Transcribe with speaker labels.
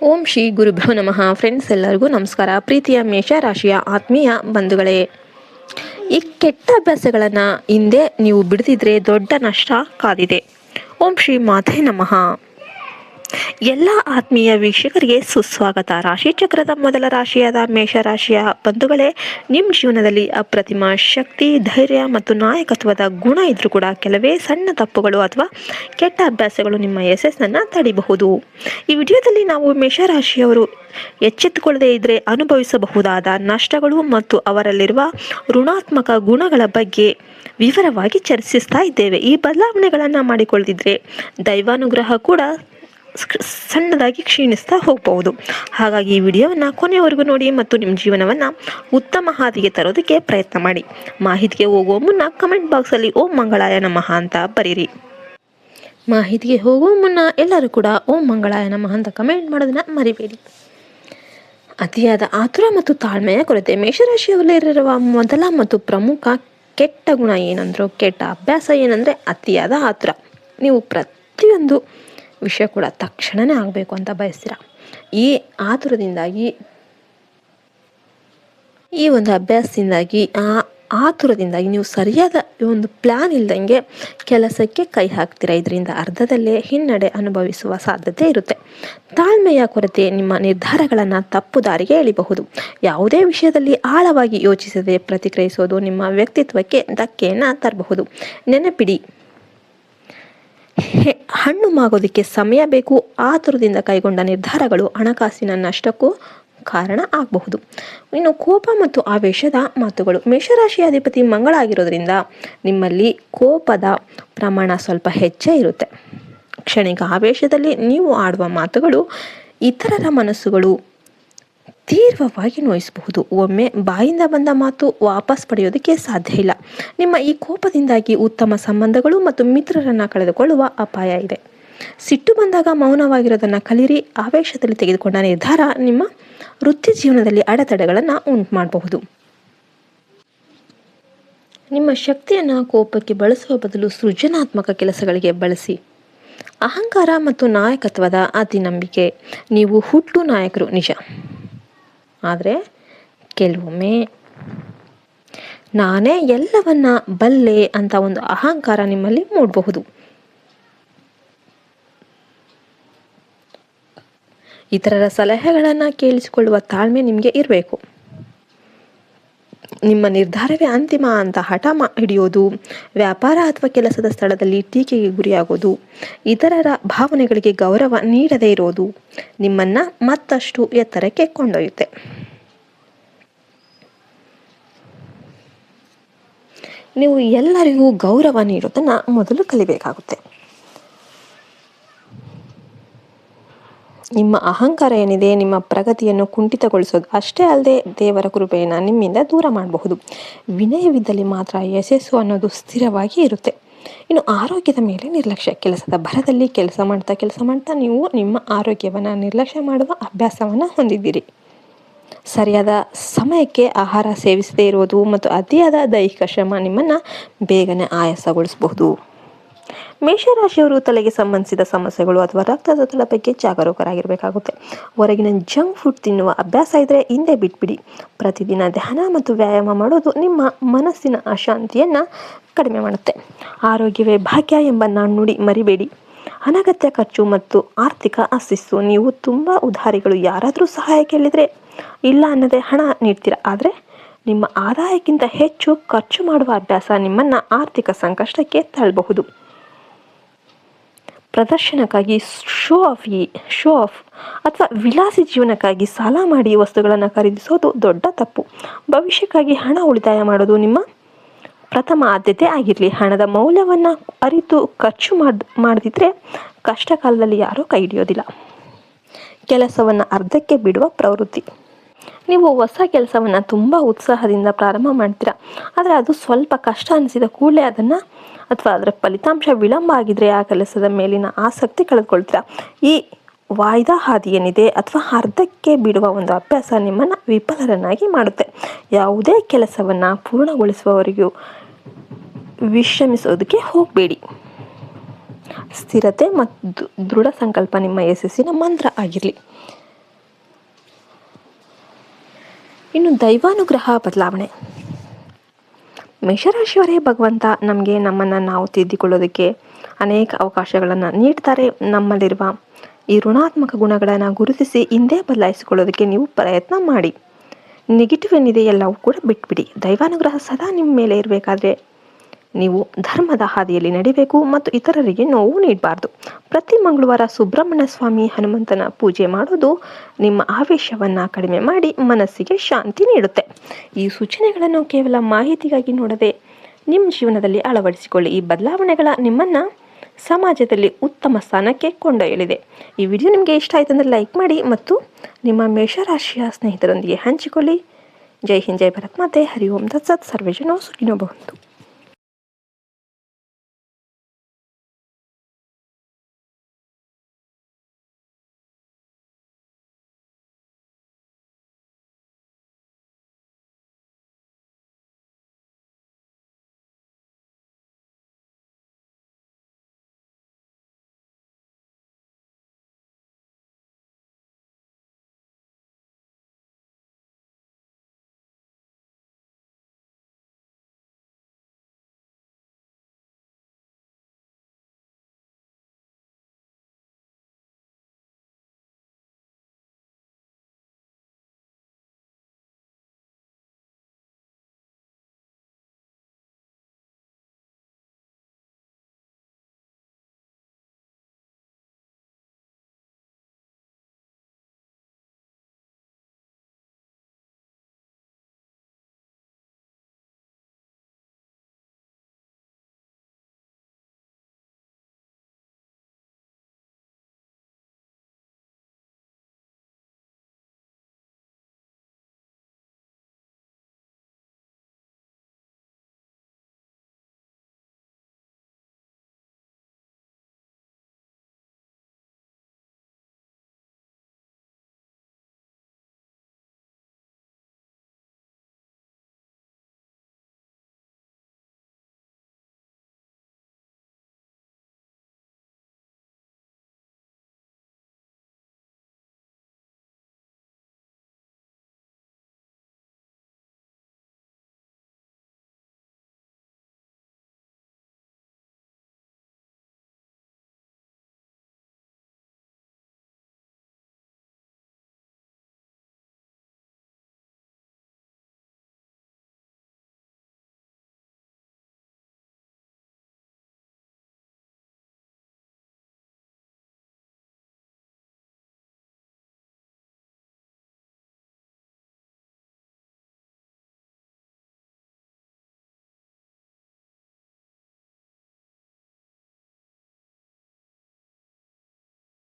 Speaker 1: ಓಂ ಶ್ರೀ ಗುರುಭ್ಯೋ ನಮಃ. ಫ್ರೆಂಡ್ಸ್, ಎಲ್ಲರಿಗೂ ನಮಸ್ಕಾರ. ಪ್ರೀತಿಯ ಮೇಷರಾಶಿಯ ಆತ್ಮೀಯ ಬಂಧುಗಳೇ, ಈ ಕೆಟ್ಟ ಅಭ್ಯಾಸಗಳನ್ನು ಹಿಂದೆ ನೀವು ಬಿಡದಿದ್ರೆ ದೊಡ್ಡ ನಷ್ಟ ಕಾದಿದೆ. ಓಂ ಶ್ರೀ ಮಾತೆ ನಮಃ. ಎಲ್ಲ ಆತ್ಮೀಯ ವೀಕ್ಷಕರಿಗೆ ಸುಸ್ವಾಗತ. ರಾಶಿಚಕ್ರದ ಮೊದಲ ರಾಶಿಯಾದ ಮೇಷರಾಶಿಯ ಬಂಧುಗಳೇ, ನಿಮ್ಮ ಜೀವನದಲ್ಲಿ ಅಪ್ರತಿಮ ಶಕ್ತಿ, ಧೈರ್ಯ ಮತ್ತು ನಾಯಕತ್ವದ ಗುಣ ಇದ್ರೂ ಕೂಡ ಕೆಲವೇ ಸಣ್ಣ ತಪ್ಪುಗಳು ಅಥವಾ ಕೆಟ್ಟ ಅಭ್ಯಾಸಗಳು ನಿಮ್ಮ ಯಶಸ್ಸನ್ನು ತಡಿಬಹುದು. ಈ ವಿಡಿಯೋದಲ್ಲಿ ನಾವು ಮೇಷರಾಶಿಯವರು ಎಚ್ಚೆತ್ತುಕೊಳ್ಳದೇ ಇದ್ದರೆ ಅನುಭವಿಸಬಹುದಾದ ನಷ್ಟಗಳು ಮತ್ತು ಅವರಲ್ಲಿರುವ ಋಣಾತ್ಮಕ ಗುಣಗಳ ಬಗ್ಗೆ ವಿವರವಾಗಿ ಚರ್ಚಿಸ್ತಾ ಇದ್ದೇವೆ. ಈ ಬದಲಾವಣೆಗಳನ್ನು ಮಾಡಿಕೊಳ್ಳದಿದ್ದರೆ ದೈವಾನುಗ್ರಹ ಕೂಡ ಸಣ್ಣದಾಗಿ ಕ್ಷೀಣಿಸ್ತಾ ಹೋಗಬಹುದು. ಹಾಗಾಗಿ ಈ ವಿಡಿಯೋವನ್ನು ಕೊನೆಯವರೆಗೂ ನೋಡಿ ಮತ್ತು ನಿಮ್ಮ ಜೀವನವನ್ನು ಉತ್ತಮ ಹಾದಿಗೆ ತರೋದಕ್ಕೆ ಪ್ರಯತ್ನ ಮಾಡಿ. ಮಾಹಿತಿಗೆ ಹೋಗುವ ಮುನ್ನ ಕಮೆಂಟ್ ಬಾಕ್ಸಲ್ಲಿ ಓಂ ಮಂಗಳಾಯ ನಮಃ ಅಂತ ಬರೀರಿ. ಮಾಹಿತಿಗೆ ಹೋಗುವ ಮುನ್ನ ಎಲ್ಲರೂ ಕೂಡ ಓಂ ಮಂಗಳಾಯ ನಮಃ ಅಂತ ಕಮೆಂಟ್ ಮಾಡೋದನ್ನ ಮರಿಬೇಡಿ. ಅತಿಯಾದ ಆತುರ ಮತ್ತು ತಾಳ್ಮೆಯ ಕೊರತೆ. ಮೇಷರಾಶಿಯವರಲ್ಲಿರುವ ಮೊದಲ ಮತ್ತು ಪ್ರಮುಖ ಕೆಟ್ಟ ಗುಣ ಏನಂದ್ರು, ಕೆಟ್ಟ ಅಭ್ಯಾಸ ಏನಂದರೆ ಅತಿಯಾದ ಆತುರ. ನೀವು ಪ್ರತಿಯೊಂದು ವಿಷಯ ಕೂಡ ತಕ್ಷಣವೇ ಆಗಬೇಕು ಅಂತ ಬಯಸ್ತೀರ. ಈ ಆತುರದಿಂದಾಗಿ, ಈ ಒಂದು ಅಭ್ಯಾಸದಿಂದಾಗಿ, ಆತುರದಿಂದಾಗಿ ನೀವು ಸರಿಯಾದ ಒಂದು ಪ್ಲ್ಯಾನ್ ಇಲ್ದಂಗೆ ಕೆಲಸಕ್ಕೆ ಕೈ ಹಾಕ್ತೀರಾ. ಇದರಿಂದ ಅರ್ಧದಲ್ಲೇ ಹಿನ್ನಡೆ ಅನುಭವಿಸುವ ಸಾಧ್ಯತೆ ಇರುತ್ತೆ. ತಾಳ್ಮೆಯ ಕೊರತೆ ನಿಮ್ಮ ನಿರ್ಧಾರಗಳನ್ನು ತಪ್ಪು ದಾರಿಗೆ ಎಳಿಬಹುದು. ಯಾವುದೇ ವಿಷಯದಲ್ಲಿ ಆಳವಾಗಿ ಯೋಚಿಸದೆ ಪ್ರತಿಕ್ರಿಯಿಸೋದು ನಿಮ್ಮ ವ್ಯಕ್ತಿತ್ವಕ್ಕೆ ಧಕ್ಕೆಯನ್ನು ತರಬಹುದು. ನೆನಪಿಡಿ, ಹಣ್ಣು ಮಾಗೋದಕ್ಕೆ ಸಮಯ ಬೇಕು. ಆತುರದಿಂದ ಕೈಗೊಂಡ ನಿರ್ಧಾರಗಳು ಹಣಕಾಸಿನ ನಷ್ಟಕ್ಕೂ ಕಾರಣ ಆಗಬಹುದು. ಇನ್ನು ಕೋಪ ಮತ್ತು ಆವೇಶದ ಮಾತುಗಳು. ಮೇಷರಾಶಿಯ ಅಧಿಪತಿ ಮಂಗಳ ಆಗಿರೋದ್ರಿಂದ ನಿಮ್ಮಲ್ಲಿ ಕೋಪದ ಪ್ರಮಾಣ ಸ್ವಲ್ಪ ಹೆಚ್ಚೇ ಇರುತ್ತೆ. ಕ್ಷಣಿಕ ಆವೇಶದಲ್ಲಿ ನೀವು ಆಡುವ ಮಾತುಗಳು ಇತರರ ಮನಸ್ಸುಗಳು ತೀವ್ರವಾಗಿ ನೋಯಿಸಬಹುದು. ಒಮ್ಮೆ ಬಾಯಿಂದ ಬಂದ ಮಾತು ವಾಪಸ್ ಪಡೆಯೋದಕ್ಕೆ ಸಾಧ್ಯ ಇಲ್ಲ. ನಿಮ್ಮ ಈ ಕೋಪದಿಂದಾಗಿ ಉತ್ತಮ ಸಂಬಂಧಗಳು ಮತ್ತು ಮಿತ್ರರನ್ನು ಕಳೆದುಕೊಳ್ಳುವ ಅಪಾಯ ಇದೆ. ಸಿಟ್ಟು ಬಂದಾಗ ಮೌನವಾಗಿರೋದನ್ನು ಕಲಿಯಿರಿ. ಆವೇಶದಲ್ಲಿ ತೆಗೆದುಕೊಂಡ ನಿರ್ಧಾರ ನಿಮ್ಮ ವೃತ್ತಿ ಜೀವನದಲ್ಲಿ ಅಡೆತಡೆಗಳನ್ನು ಉಂಟು ಮಾಡಬಹುದು. ನಿಮ್ಮ ಶಕ್ತಿಯನ್ನು ಕೋಪಕ್ಕೆ ಬಳಸುವ ಬದಲು ಸೃಜನಾತ್ಮಕ ಕೆಲಸಗಳಿಗೆ ಬಳಸಿ. ಅಹಂಕಾರ ಮತ್ತು ನಾಯಕತ್ವದ ಅತಿ ನಂಬಿಕೆ. ನೀವು ಹುಟ್ಟು ನಾಯಕರು ನಿಜ, ಆದರೆ ಕೆಲವೊಮ್ಮೆ ನಾನೇ ಎಲ್ಲವನ್ನ ಬಲ್ಲೆ ಅಂತ ಒಂದು ಅಹಂಕಾರ ನಿಮ್ಮಲ್ಲಿ ಮೂಡಬಹುದು. ಇತರರ ಸಲಹೆಗಳನ್ನು ಕೇಳಿಸಿಕೊಳ್ಳುವ ತಾಳ್ಮೆ ನಿಮಗೆ ಇರಬೇಕು. ನಿಮ್ಮ ನಿರ್ಧಾರವೇ ಅಂತಿಮ ಅಂತ ಹಠ ಹಿಡಿಯೋದು, ವ್ಯಾಪಾರ ಅಥವಾ ಕೆಲಸದ ಸ್ಥಳದಲ್ಲಿ ಟೀಕೆಗೆ ಗುರಿಯಾಗೋದು, ಇತರರ ಭಾವನೆಗಳಿಗೆ ಗೌರವ ನೀಡದೇ ಇರೋದು ನಿಮ್ಮನ್ನು ಮತ್ತಷ್ಟು ಎತ್ತರಕ್ಕೆ ಕೊಂಡೊಯ್ಯುತ್ತೆ. ನೀವು ಎಲ್ಲರಿಗೂ ಗೌರವ ನೀಡೋದನ್ನು ಮೊದಲು ಕಲಿಬೇಕಾಗುತ್ತೆ. ನಿಮ್ಮ ಅಹಂಕಾರ ಏನಿದೆ ನಿಮ್ಮ ಪ್ರಗತಿಯನ್ನು ಕುಂಠಿತಗೊಳಿಸೋದು ಅಷ್ಟೇ ಅಲ್ಲದೆ ದೇವರ ಕೃಪೆಯನ್ನು ನಿಮ್ಮಿಂದ ದೂರ ಮಾಡಬಹುದು. ವಿನಯವಿದ್ದಲ್ಲಿ ಮಾತ್ರ ಯಶಸ್ಸು ಅನ್ನೋದು ಸ್ಥಿರವಾಗಿ ಇರುತ್ತೆ. ಇನ್ನು ಆರೋಗ್ಯದ ಮೇಲೆ ನಿರ್ಲಕ್ಷ್ಯ. ಕೆಲಸದ ಭರದಲ್ಲಿ ಕೆಲಸ ಮಾಡ್ತಾ ನೀವು ನಿಮ್ಮ ಆರೋಗ್ಯವನ್ನು ನಿರ್ಲಕ್ಷ್ಯ ಮಾಡುವ ಅಭ್ಯಾಸವನ್ನು ಹೊಂದಿದ್ದೀರಿ. ಸರಿಯಾದ ಸಮಯಕ್ಕೆ ಆಹಾರ ಸೇವಿಸದೇ ಇರುವುದು ಮತ್ತು ಅತಿಯಾದ ದೈಹಿಕ ಶ್ರಮ ನಿಮ್ಮನ್ನು ಬೇಗನೆ ಆಯಾಸಗೊಳಿಸಬಹುದು. ಮೇಷರಾಶಿಯವರು ತಲೆಗೆ ಸಂಬಂಧಿಸಿದ ಸಮಸ್ಯೆಗಳು ಅಥವಾ ರಕ್ತದೊತ್ತಡ ಬಗ್ಗೆ ಜಾಗರೂಕರಾಗಿರಬೇಕಾಗುತ್ತೆ. ಹೊರಗಿನ ಜಂಕ್ ಫುಡ್ ತಿನ್ನುವ ಅಭ್ಯಾಸ ಇದ್ದರೆ ಹಿಂದೆ ಬಿಟ್ಬಿಡಿ. ಪ್ರತಿದಿನ ಧ್ಯಾನ ಮತ್ತು ವ್ಯಾಯಾಮ ಮಾಡೋದು ನಿಮ್ಮ ಮನಸ್ಸಿನ ಅಶಾಂತಿಯನ್ನು ಕಡಿಮೆ ಮಾಡುತ್ತೆ. ಆರೋಗ್ಯವೇ ಭಾಗ್ಯ ಎಂಬ ನಾಣ್ಣುಡಿ ಮರಿಬೇಡಿ. ಅನಗತ್ಯ ಖರ್ಚು ಮತ್ತು ಆರ್ಥಿಕ ಅಶಿಸ್ತು. ನೀವು ತುಂಬ ಉದಾರಿಗಳು. ಯಾರಾದರೂ ಸಹಾಯ ಕೇಳಿದರೆ ಇಲ್ಲ ಅನ್ನದೇ ಹಣ ನೀಡ್ತೀರಾ, ಆದರೆ ನಿಮ್ಮ ಆದಾಯಕ್ಕಿಂತ ಹೆಚ್ಚು ಖರ್ಚು ಮಾಡುವ ಅಭ್ಯಾಸ ನಿಮ್ಮನ್ನು ಆರ್ಥಿಕ ಸಂಕಷ್ಟಕ್ಕೆ ತಳ್ಳಬಹುದು. ಪ್ರದರ್ಶನಕ್ಕಾಗಿ ಶೋ ಆಫ್ ಅಥವಾ ವಿಲಾಸಿ ಜೀವನಕ್ಕಾಗಿ ಸಾಲ ಮಾಡಿ ವಸ್ತುಗಳನ್ನು ಖರೀದಿಸೋದು ದೊಡ್ಡ ತಪ್ಪು. ಭವಿಷ್ಯಕ್ಕಾಗಿ ಹಣ ಉಳಿತಾಯ ಮಾಡೋದು ನಿಮ್ಮ ಪ್ರಥಮ ಆದ್ಯತೆ ಆಗಿರಲಿ. ಹಣದ ಮೌಲ್ಯವನ್ನು ಅರಿತು ಖರ್ಚು ಮಾಡದಿದ್ದರೆ ಕಷ್ಟ ಕಾಲದಲ್ಲಿ ಯಾರೂ ಕೈ ಹಿಡಿಯೋದಿಲ್ಲ. ಕೆಲಸವನ್ನು ಅರ್ಧಕ್ಕೆ ಬಿಡುವ ಪ್ರವೃತ್ತಿ. ನೀವು ಹೊಸ ಕೆಲಸವನ್ನು ತುಂಬ ಉತ್ಸಾಹದಿಂದ ಪ್ರಾರಂಭ ಮಾಡ್ತೀರಾ, ಆದರೆ ಅದು ಸ್ವಲ್ಪ ಕಷ್ಟ ಅನಿಸಿದ ಕೂಡಲೇ ಅದನ್ನು ಅಥವಾ ಅದರ ಫಲಿತಾಂಶ ವಿಳಂಬ ಆಗಿದ್ರೆ ಆ ಕೆಲಸದ ಮೇಲಿನ ಆಸಕ್ತಿ ಕಳೆದುಕೊಳ್ತೀರಾ. ಈ ವಾಯ್ದಾ ಹಾದಿ ಏನಿದೆ ಅಥವಾ ಅರ್ಧಕ್ಕೆ ಬಿಡುವ ಒಂದು ಅಭ್ಯಾಸ ನಿಮ್ಮನ್ನು ವಿಫಲರನ್ನಾಗಿ ಮಾಡುತ್ತೆ. ಯಾವುದೇ ಕೆಲಸವನ್ನು ಪೂರ್ಣಗೊಳಿಸುವವರೆಗೂ ವಿಶ್ರಮಿಸೋದಕ್ಕೆ ಹೋಗಬೇಡಿ. ಸ್ಥಿರತೆ ಮತ್ತು ದೃಢ ಸಂಕಲ್ಪ ನಿಮ್ಮ ಯಶಸ್ಸಿನ ಮಂತ್ರ ಆಗಿರಲಿ. ಇನ್ನು ದೈವಾನುಗ್ರಹ ಬದಲಾವಣೆ. ಮೇಷರಾಶಿಯವರೇ, ಭಗವಂತ ನಮಗೆ ನಮ್ಮನ್ನು ನಾವು ತಿದ್ದಿಕೊಳ್ಳೋದಕ್ಕೆ ಅನೇಕ ಅವಕಾಶಗಳನ್ನು ನೀಡ್ತಾರೆ. ನಮ್ಮಲ್ಲಿರುವ ಈ ಋಣಾತ್ಮಕ ಗುಣಗಳನ್ನು ಗುರುತಿಸಿ ಹಿಂದೆ ಬದಲಾಯಿಸಿಕೊಳ್ಳೋದಕ್ಕೆ ನೀವು ಪ್ರಯತ್ನ ಮಾಡಿ. ನೆಗೆಟಿವ್ ಏನಿದೆ ಎಲ್ಲವೂ ಕೂಡ ಬಿಟ್ಬಿಡಿ. ದೈವಾನುಗ್ರಹ ಸದಾ ನಿಮ್ಮ ಮೇಲೆ ಇರಬೇಕಾದ್ರೆ ನೀವು ಧರ್ಮದ ಹಾದಿಯಲ್ಲಿ ನಡಿಬೇಕು ಮತ್ತು ಇತರರಿಗೆ ನೋವು ನೀಡಬಾರ್ದು. ಪ್ರತಿ ಮಂಗಳವಾರ ಸುಬ್ರಹ್ಮಣ್ಯ ಸ್ವಾಮಿ, ಹನುಮಂತನ ಪೂಜೆ ಮಾಡೋದು ನಿಮ್ಮ ಆವೇಶವನ್ನು ಕಡಿಮೆ ಮಾಡಿ ಮನಸ್ಸಿಗೆ ಶಾಂತಿ ನೀಡುತ್ತೆ. ಈ ಸೂಚನೆಗಳನ್ನು ಕೇವಲ ಮಾಹಿತಿಗಾಗಿ ನೋಡದೆ ನಿಮ್ಮ ಜೀವನದಲ್ಲಿ ಅಳವಡಿಸಿಕೊಳ್ಳಿ. ಈ ಬದಲಾವಣೆಗಳ ನಿಮ್ಮನ್ನು ಸಮಾಜದಲ್ಲಿ ಉತ್ತಮ ಸ್ಥಾನಕ್ಕೆ ಕೊಂಡೊಯ್ಯಲಿದೆ. ಈ ವಿಡಿಯೋ ನಿಮಗೆ ಇಷ್ಟ ಆಯಿತು ಅಂದರೆ ಲೈಕ್ ಮಾಡಿ ಮತ್ತು ನಿಮ್ಮ ಮೇಷರಾಶಿಯ ಸ್ನೇಹಿತರೊಂದಿಗೆ ಹಂಚಿಕೊಳ್ಳಿ. ಜೈ ಹಿಂದ್, ಜೈ ಭಾರತ್ ಮಾತೆ, ಹರಿ ಓಂ ತತ್ಸತ್, ಸರ್ವೇ ಜನೋ ಸುಖಿನೋ ಭವಂತು.